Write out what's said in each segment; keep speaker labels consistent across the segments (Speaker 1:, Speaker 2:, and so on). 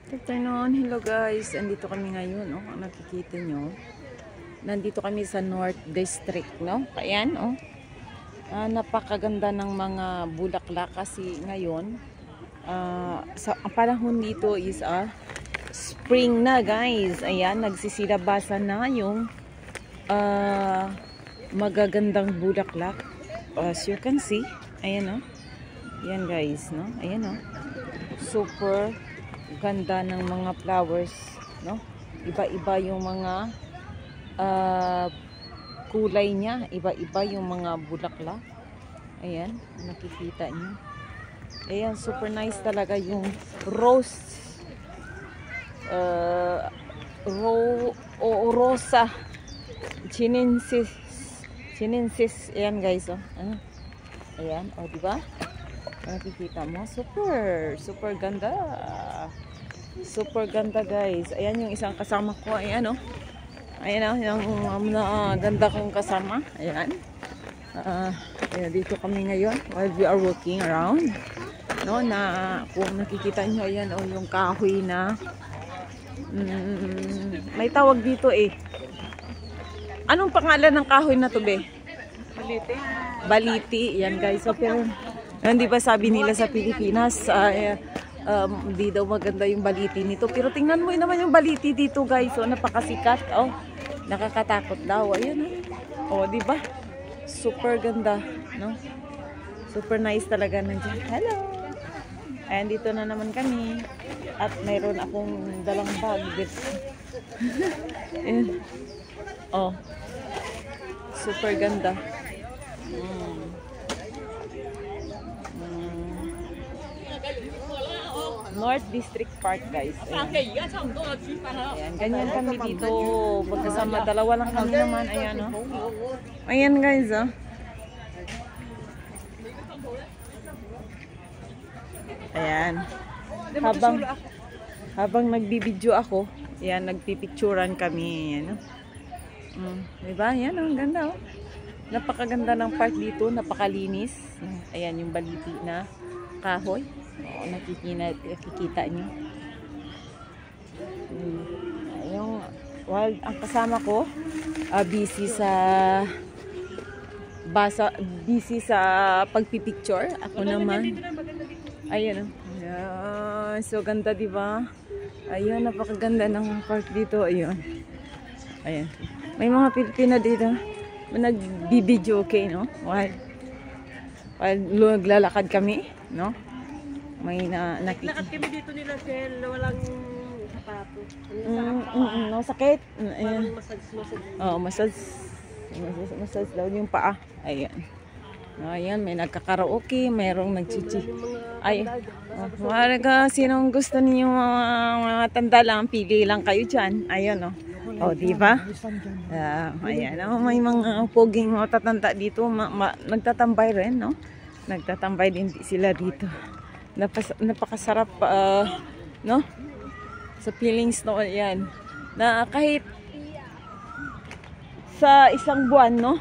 Speaker 1: Good afternoon. Hello guys. Andito kami ngayon, oh. Nakikita nyo. Nandito kami sa North District, no? Ayan, oh. Napakaganda ng mga bulaklak kasi ngayon ang panahon dito is spring na, guys. Ayan, nagsisilabasan na yung magagandang bulaklak. As you can see, ayan, oh. Ayan, guys, no? Ayan, oh. Super ganda ng mga flowers, no? Iba-iba yung mga kulay niya, iba-iba yung mga bulaklak. Ayan, nakikita niyo. Ayan, super nice talaga yung rose rosa chinensis. Ayan, guys, oh. Ayan, oh, diba? Nakikita mo, super ganda. Super ganda, guys. Ayan yung isang kasama ko. Ayan, oh. Ayan, yung ganda kong kasama. Ayan. Ayan, dito kami ngayon while we are walking around. No, na kung nakikita nyo, ayan, oh, yung kahoy na may tawag dito eh. Anong pangalan ng kahoy na to, be?
Speaker 2: Baliti.
Speaker 1: Baliti. Ayan, guys. So, pero hindi ba sabi nila sa Pilipinas, di daw maganda yung baliti nito. Pero tingnan mo naman yung baliti dito, guys. So, napakasikat. Oh, nakakatakot daw. Ayan, oh. Oh, di ba? Super ganda, no? Super nice talaga nandiyan. Hello! Ayan, dito na naman kami. At mayroon akong dalang bag. Ayan. Oh. Super ganda. North District Park, guys. Ayan, ganyan kami dito. Magkasama, dalawa lang kami naman. Ayan, oh. Ayan, guys, oh. Ayan. Habang nagbibideo ako, ayan, nagpipicturan kami. Ayan, oh. Diba? Ayan, oh, ang ganda, oh. Napakaganda ng park dito, napakalinis. Ayan, yung baliti na kahoy. Oo, nakikita nyo. Yung, while ang kasama ko, busy sa pagpipicture. Ako naman. Ayan. Ayan. So, ganda, diba? Ayan, napakaganda ng park dito. Ayan. Ayan. May mga Pilipina dito. Nagbibideo, okay, no? While naglalakad kami, no? May
Speaker 2: Lakad kami dito nila, Shell, walang sapato.
Speaker 1: No, sakit. Ayan.
Speaker 2: Massage.
Speaker 1: Massage daw yung paa. Ayan. Ayan, may nagkakaraoke, mayroong nagchichi. Ay, wala sinong gusto niyo mga tanda lang, pili lang kayo dyan. Ayan, oh. Oh, diba? Ayan, oh, may mga poging tatanda dito, nagtatambay rin, no? Nagtatambay din sila dito. Napakasarap, no? Sa feelings, no? Ayan. Na kahit sa isang buwan, no?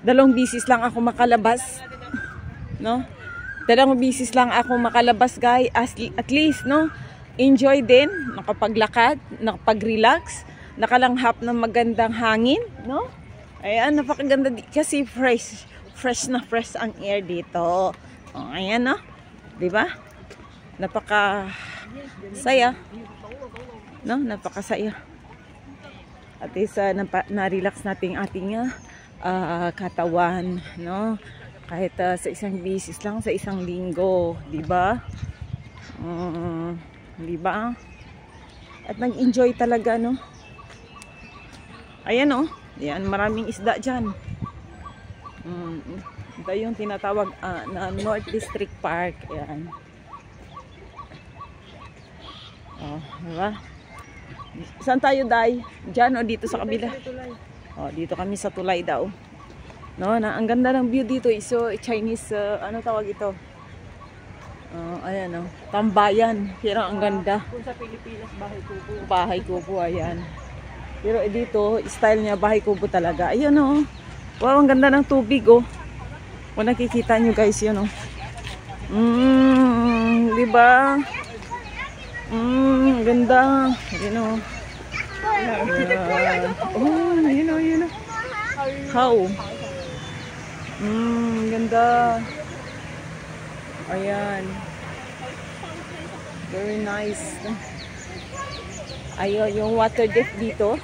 Speaker 1: Dalawang bisis lang ako makalabas, no? Dalawang bisis lang ako makalabas, guys. At least, no? Enjoy din, nakapaglakad, nakapag-relax, nakalanghap ng magandang hangin, no? Ayan, napakaganda kasi fresh na fresh ang air dito. Oh, ayan, no? Diba? Napaka-saya. No? Napakasaya. At least, na-relax natin ating katawan, no? Kahit sa isang bisis lang, sa isang linggo, diba? Diba? At nag-enjoy talaga, no? Ayan, oh. Ayan, maraming isda dyan. Ito yung tinatawag na North District Park. Ayan. Oh, diba? Saan tayo, Day? Diyan o dito sa kabila? Oh, dito kami sa tulay daw. No, ang ganda ng view dito. So, Chinese, ano tawag ito? Ayan, oh. Tambayan. Pero ang ganda.
Speaker 2: Kung sa Pilipinas, bahay kubo.
Speaker 1: Bahay kubo, ayan. Pero dito, style niya, bahay kubo talaga. Ayan, oh. Wow, ang ganda ng tubig, oh. Kung nakikita nyo, guys, yun, oh. Diba? Ganda. You know. Oh, you know. How? Ganda. Ayan. Very nice. Ayun, yung water depth dito.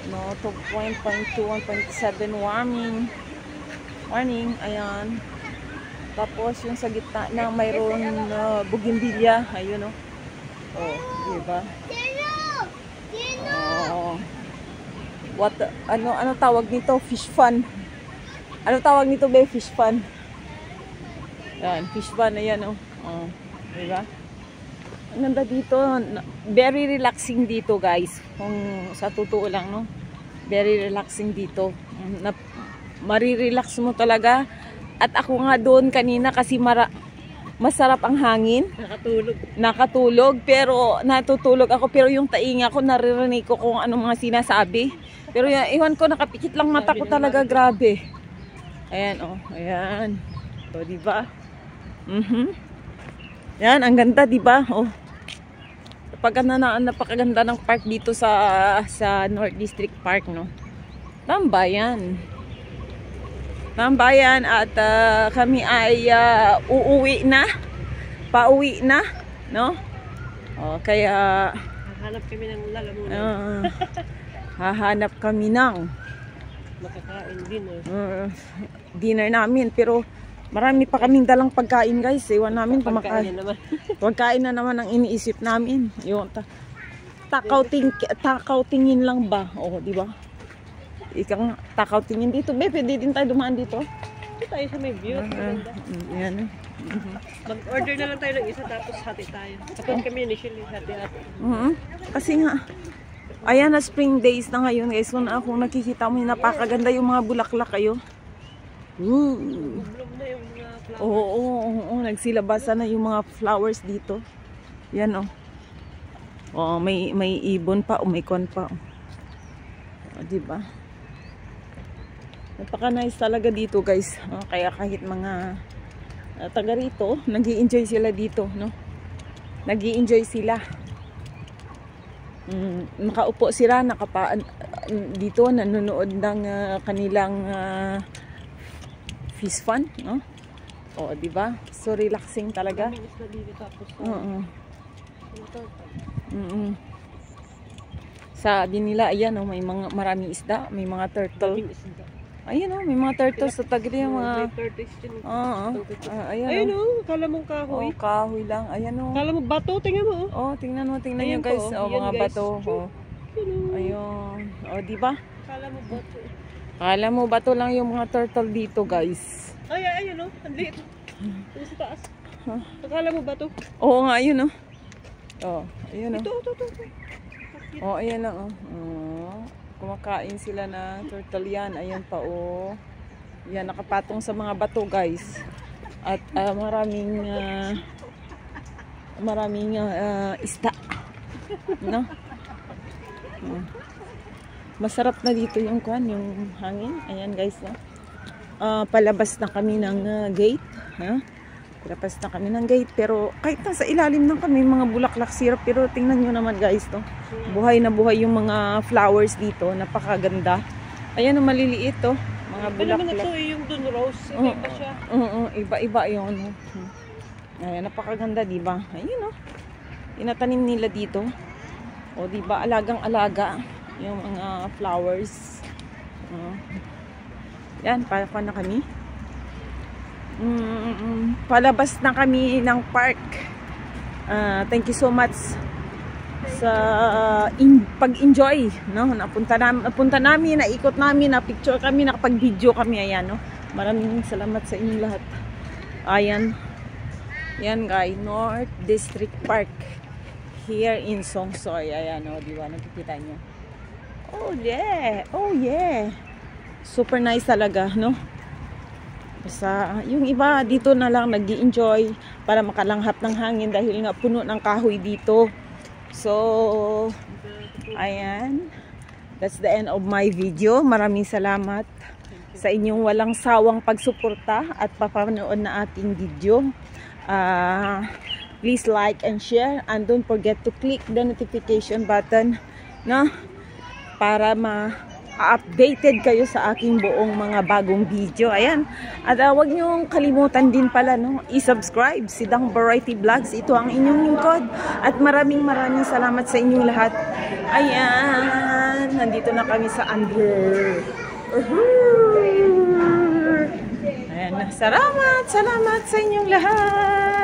Speaker 1: No, 2.2, 1.7 warming. Warning, ayan. Tapos yung sa gitna na mayroon bougainvillea. Ayun, no. Oh, diba? Oh. What, ano tawag nito? Fish fun. Ano tawag nito ba? Fish fun. Yan, fish fun. Ayan, oh. Oh, diba? Ang ganda dito. Very relaxing dito, guys. Kung sa totoo lang, no? Very relaxing dito. Marirelax mo talaga. At ako nga doon kanina kasi masarap ang hangin. Nakatulog. Pero natutulog ako. Pero yung tainga ko, naririnig ko kung ano mga sinasabi. Pero iwan ko, nakapikit lang mata ko talaga. Grabe. Ayan, oh. Ayan. O, diba? Yan, ang ganda, diba? Oh. Napakaganda ng park dito sa North District Park, no? Tambayan. Tambayan at kami ay uuwi na. Pauwi na, no? Oh, kaya
Speaker 2: hahanap kami ng lalamunan.
Speaker 1: Hahanap kami ng
Speaker 2: makakain dinner.
Speaker 1: Dinner namin, pero marami pa kaming dalang pagkain, guys. Iwan namin
Speaker 2: pagkain naman.
Speaker 1: Pagkain na naman ang iniisip namin. Yung takaw-tingin lang ba? Oo, di ba? Ikang takaw-tingin dito. Pwede din tayo dumaan dito.
Speaker 2: Dito tayo sa may view.
Speaker 1: Yan.
Speaker 2: Mag-order na lang tayo ng isa tapos hati tayo. Tapos kami initially hati-hati.
Speaker 1: Kasi nga, ayan na spring days na ngayon, guys. Kung nakikita mo, napakaganda yung mga bulaklak kayo.
Speaker 2: Bloom na yung mga flowers.
Speaker 1: Oo, nagsilabasa na yung mga flowers dito. Yan, oh. Oh, may ibon pa, may kon pa. Oh, diba? Napaka-nice talaga dito, guys. Oh, kaya kahit mga taga rito, nag-i-enjoy sila dito, no? Nag-i-enjoy sila. Nakaupo sila, dito, nanonood ng kanilang fish fun, no? O, di ba? So relaxing talaga. Sabi nila, ayan, oh, may mga maraming isda, may mga turtle. Ayan, oh, may mga turtles sa tagli, mga
Speaker 2: ayan, oh, kala mong kahoy.
Speaker 1: Oh, kahoy lang. Ayan, oh.
Speaker 2: Kala mo bato, tingnan mo.
Speaker 1: Oh, tingnan nyo, guys. Oh, mga bato. Oh. Ayun. Oh, di ba?
Speaker 2: Kala mo bato.
Speaker 1: Kala mo bato lang yung mga turtle dito, guys.
Speaker 2: Ayun, oh. Ang liit. Sa taas. Akala mo bato?
Speaker 1: Oo nga, ayun, oh. Oh, ayun, oh.
Speaker 2: Ito.
Speaker 1: Oh, ayan lang, oh. Kumakain sila na turtle yan. Ayan pa, oh. Yan, nakapatong sa mga bato, guys. At maraming isda. No? Masarap na dito yung hangin. Ayan, guys, no? Palabas na kami ng gate. Palabas na kami ng gate. Pero kahit nasa ilalim ng kami, mga bulaklak syrup. Pero tingnan nyo naman, guys, no? Buhay na buhay yung mga flowers dito. Napakaganda. Ayan, oh, maliliit, oh. Mga bulaklak.
Speaker 2: Ito yung dun rose. Iba siya.
Speaker 1: Iba-iba yun. Ayan, napakaganda, diba? Ayun, oh. Tinatanim nila dito. O, diba? Alagang-alaga yung mga flowers. Yan, palakon na kami. Palabas na kami ng park. Thank you so much sa pag-enjoy, no? Napunta namin, naikot namin, na-picture kami, nakapag-video kami. Ayan, no? Maraming salamat sa inyong lahat. Ayan. Yan, guys, North District Park here in Songsoy. Ayan, no? Diba? Nakikita niyo. Oh, yeah. Oh, yeah. Super nice talaga, no? Basta, yung iba dito na lang nag-i-enjoy para makalanghap ng hangin dahil nga puno ng kahoy dito. So, ayan. That's the end of my video. Maraming salamat sa inyong walang sawang pagsuporta at papanood na ating video. please like and share, and don't forget to click the notification button, no? Para updated kayo sa aking buong mga bagong video. Ayan. At huwag niyong kalimutan din pala, no, i-subscribe si Dang Variety Vlogs. Ito ang inyong lingkod. At maraming salamat sa inyong lahat. Ayan. Nandito na kami sa Under. Ayan. Salamat sa inyong lahat.